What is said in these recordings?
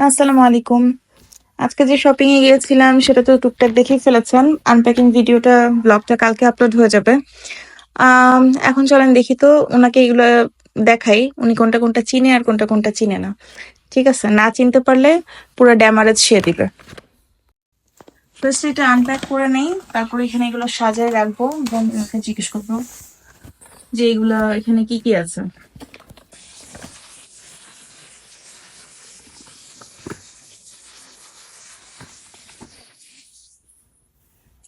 আসসালামু আলাইকুম। আজকে যে শপিং এ গিয়েছিলাম সেটা তো টুকটাক দেখেই ফেলেছেন। আনপ্যাকিং ভিডিওটা ব্লগটা কালকে আপলোড হয়ে যাবে। এখন চলেন দেখি তো ওনাকে এগুলো দেখাই। উনি কোনটা কোনটা চিনে আর কোনটা কোনটা চিনে না। ঠিক আছে? না চিনতে পারলে পুরো ড্যামারেজ সে দিবে। ফার্স্ট এটা আনপ্যাক করে নেই, তারপর এখানে এগুলো সাজায় রাখবো। দেন ওনাকে জিজ্ঞেস করবো যে এগুলা এখানে কি কি আছে।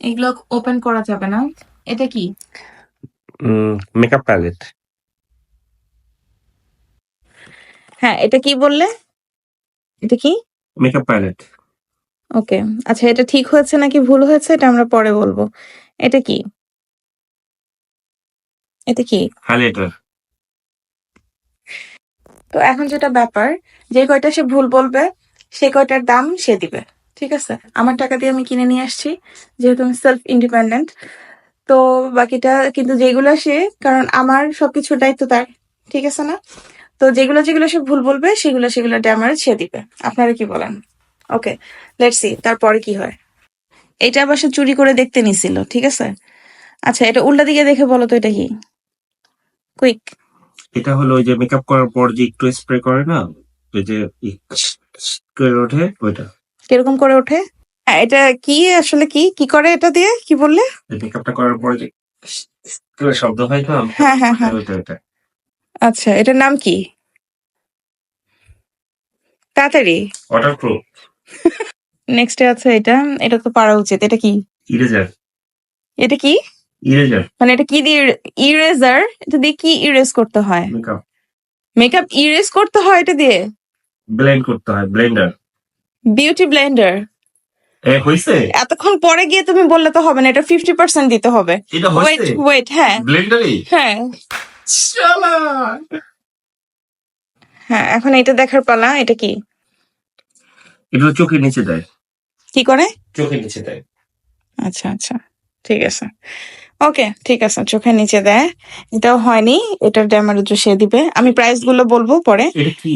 এগুলো ওপেন করা যাবে না। এটা কি? Makeup palette. হ্যাঁ, এটা কি বললে? এটা কি? Makeup palette. ওকে। আচ্ছা, এটা ঠিক হয়েছে নাকি ভুল হয়েছে এটা আমরা পরে বলবো। এটা কি? এটা কি? হাইলাইটার। তো এখন যেটা ব্যাপার, যে কয়টা সে ভুল বলবে সেই কয়টার দাম সে দিবে। ঠিক আছে? আমার টাকা দিয়ে আমি কিনে নিয়ে আসছি, যেহেতু আমি সেলফ ইন্ডিপেন্ডেন্ট। তো বাকিটা কিন্তু যেগুলো সে, কারণ আমার সবকিছুর দায়িত্ব তার। ঠিক আছে না? তো যেগুলো যেগুলো সে ভুল বলবে সেগুলো ড্যামারেজ সে দিবে। আপনারা কি বলেন? ওকে, লেটস সি তারপরে কি হয়। এটা আবার সে চুরি করে দেখতে নিছিল। ঠিক আছে? আচ্ছা, এটা উল্টা দিকে দেখে বলো তো এটা কি? কুইক। এটা হলো ওই যে মেকআপ করার পর যে একটু স্প্রে করে না, ওই যে করে ওঠে ওইটা। কিরকম করে ওঠে? এটা কি আসলে কি কি করে এটা দিয়ে কি বললে? মেকআপটা করার পর যে করে শব্দ হয় না, হ্যাঁ হ্যাঁ হ্যাঁ। ওইটা ওইটা। আচ্ছা, এটার নাম কি? তাড়াতাড়ি। ওয়াটারপ্রুফ। নেক্সটে আছে এটা। এটা তো পারা উচিত। এটা কি? ইরেজার। এটা কি? ইরেজার। মানে এটা কি দিয়ে? ইরেজার? এটা দিয়ে কি ইরেজ করতে হয়? মেকআপ মেকআপ ইরেজ করতে হয় এটা দিয়ে? ব্লেন্ড করতে হয়, ব্লেন্ডার। Beauty Blender. হইছে? এতক্ষণ পরে গিয়ে তুমি বললে তো হবে না, এটা 50% দিতে হবে। এটা ওয়েট হইছে ওয়েট, হ্যাঁ ব্লেন্ডারই। হ্যাঁ শালা! হ্যাঁ, এখন এটা দেখার পালা। এটা কি? এটা চোখের নিচে দেয়। কি করে? চোখের নিচে দেয়। আচ্ছা আচ্ছা, ঠিক আছে। ওকে, ঠিক আছে, চোখের নিচে দেয়। এটাও হয়নি। এটার ড্যামারেজ সে দিবে। আমি প্রাইস গুলো বলবো পরে। এটা কি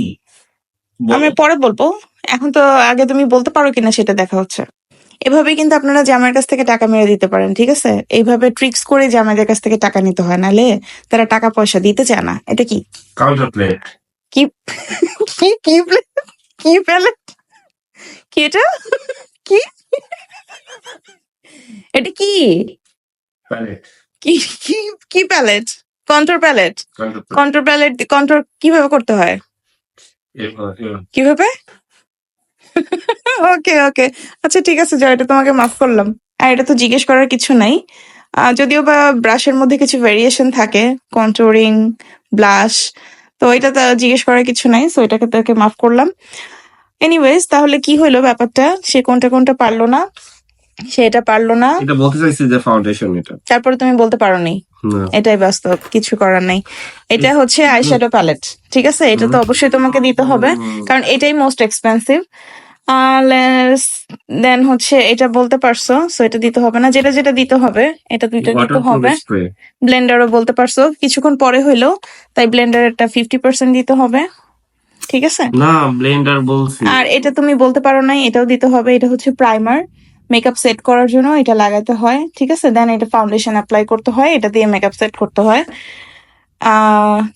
আমি বলো? পরে বলবো। এখন তো আগে তুমি বলতে পারো কিনা সেটা দেখা হচ্ছে। এভাবেই কিন্তু আপনারা জামাইয়ের কাছ থেকে টাকা মেরে দিতে পারেন। ঠিক আছে? এইভাবে ট্রিক্স করে জামাইদের কাছ থেকে টাকা নিতে হয়, নালে তারা টাকা পয়সা দিতে চায় না। এটা কি? Counter plate. কি? কি কি কি প্যালেট? কি এটা? কি? এটা কি? প্যালেট। কি কি কি palette? Control palette? Counter plate. Control palette control কিভাবে করতে হয়? কিভাবে? ওকে ওকে। আচ্ছা ঠিক আছে জয়, এটা তোমাকে মাফ করলাম। আর এটা তো জিজ্ঞেস করার কিছু নাই। যদিও বা ব্রাশের মধ্যে কিছু ভেরিয়েশন থাকে, কন্ট্রোরিং, ব্লাশ, তো এটা তো জিজ্ঞেস করার কিছু নাই, সো এটাকে তোকে মাফ করলাম। এনিওয়েজ, তাহলে কি হইলো ব্যাপারটা? সে কোনটা কোনটা পারলো না, সে এটা পারলো না। এটা বলতে চাইছি যে ফাউন্ডেশন এটা। তারপরে তুমি বলতে পারো নি। না। এটাই বাস্তব, কিছু করার নাই। এটা হচ্ছে আইশ্যাডো প্যালেট। ঠিক আছে? এটা তো অবশ্যই তোমাকে দিতে হবে, কারণ এটাই মোস্ট এক্সপেন্সিভ। দেন হচ্ছে এটা বলতে পারছো, সো এটা দিতে হবে না। যেটা যেটা দিতে হবে এটা দুইটা দিতে হবে। স্প্রে। ব্লেন্ডারও বলতে পারছো, কিছুক্ষণ পরে হইলো, তাই ব্লেন্ডারটা 50% দিতে হবে। ঠিক আছে? না, ব্লেন্ডার বলছি। আর এটা তুমি বলতে পারো নাই, এটাও দিতে হবে। এটা হচ্ছে প্রাইমার, মেকআপ সেট করার জন্য এটা লাগাতে হয়। ঠিক আছে? দেন এটা ফাউন্ডেশন অ্যাপ্লাই করতে হয়, এটা দিয়ে মেকআপ সেট করতে হয়।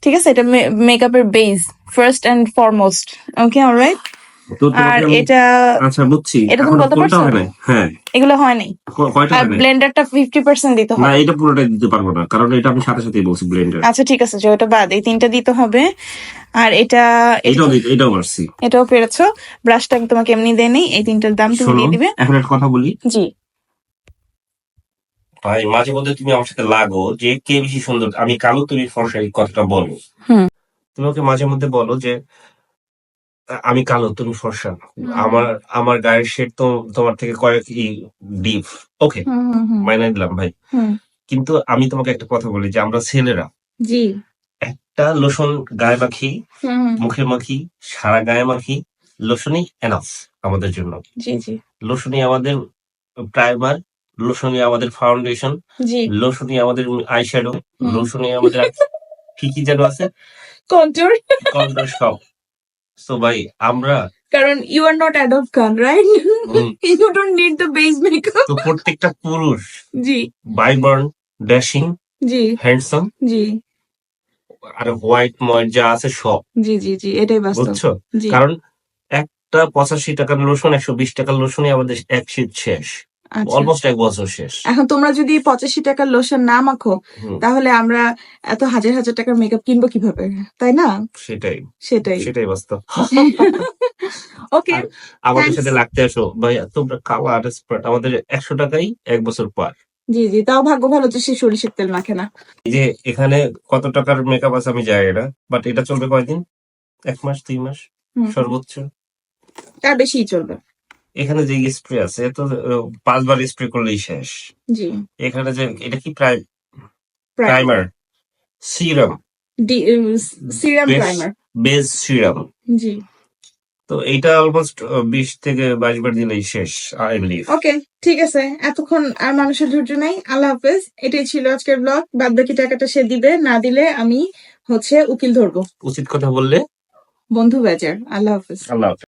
ঠিক আছে? এটা মেকআপের base, first and foremost. Okay, alright. তো আর তোমাকে এটা আচ্ছা বুঝছি, এটা তুমি এখন বলতে কোনটা পারছো? হয় না? হ্যাঁ। এগুলো হয় নাই। কয়টা আর হয় না? ব্লেন্ডারটা 50% দিতে না, হবে। এটা পুরোটা দিতে পারবো না, কারণ এটা আমি সাথে সাথেই বলছি ব্লেন্ডার। আচ্ছা ঠিক আছে, যে ওটা বাদ, এই তিনটা দিতে হবে। আর এটা এটাও পারছি। এটাও পেরেছো। ব্রাশটা আমি তোমাকে এমনি দেই নেই, এই তিনটার দাম তুমি শোনো, দিয়ে দিবে। এখন একটা কথা বলি। জি। ভাই, মাঝে মধ্যে তুমি আমার সাথে লাগো যে কে বেশি সুন্দর, আমি কালো তুমি ফর্সা, এই কথাটা বলো। হুম। তুমি ওকে মাঝে মধ্যে বলো যে আমি কালো তুমি ফর্সা, আমার আমার গায়ের শেড তো তোমার থেকে কয়েক ডিপ। ওকে, মাইনে দিলাম ভাই। কিন্তু আমি তোমাকে একটা কথা বলি যে আমরা ছেলেরা জি। একটা লোশন গায়ে মাখি, মুখে মাখি, সারা গায়ে মাখি, লোশনই এনাফ আমাদের জন্য। জি জি লোশনই আমাদের প্রাইমার, লোশনই আমাদের ফাউন্ডেশন, জি। লোশনই আমাদের আইশ্যাডো, লোশনই আমাদের কি কি যেন আছে, কন্ট্রোল। কন্ট্রাস্ট সব। তো ভাই, আমরা কারণ you are not adult Khan, right? You don't need the base makeup. তো প্রত্যেকটা পুরুষ জি ভাইবার্ন, ড্যাশিং, জি হ্যান্ডসাম জি আর হোয়াইট ময়েড যা আছে সব, জি জি জি, এটাই বাস্তব। বুঝছো? জি কারণ একটা 85 টাকার লোশন 120 টাকার লোশনে আমাদের এক শীত শেষ, আচ্ছা। অলমোস্ট এক বছর শেষ। এখন তোমরা যদি 85 টাকার লোশন না মাখো, হুম, তাহলে আমরা এত হাজার হাজার টাকার মেকআপ কিনবো কিভাবে, তাই না? সেটাই সেটাই। সেটাই বাস্তব। ওকে, আর আমাদের থ্যাঙ্কস। সাথে লাগতে আসো ভাইয়া, তোমরা কালার স্প্রেড আমাদের 100 টাকাই এক বছর পর। জি জি, তাও ভাগ্য ভালো যে সে সরিষার তেল মাখে না। এই যে এখানে কত টাকার মেকআপ আছে আমি জানি না, বাট এটা চলবে কয়দিন? 1 মাস 2 মাস হুম, সর্বোচ্চ। তার বেশিই চলবে। এখানে যে স্প্রে আছে এত 5 বার স্প্রে করলেই শেষ। জি, এখানে যে এটা কি প্রায় primer, serum, serum base primer. Base serum, জি, তো এইটা অলমোস্ট 20 থেকে 22 বার দিলেই শেষ, আই বিলিভ। ওকে, ঠিক আছে। এতক্ষণ আর মানুষের ধৈর্য নাই। আল্লাহ হাফেজ। এটাই ছিল আজকের ব্লগ। বাদ বাকি টাকাটা সে দিবে, না দিলে আমি উকিল ধরবো। উচিত কথা বললে বন্ধু বেজার। আল্লাহ হাফেজ। আল্লাহ হাফেজ।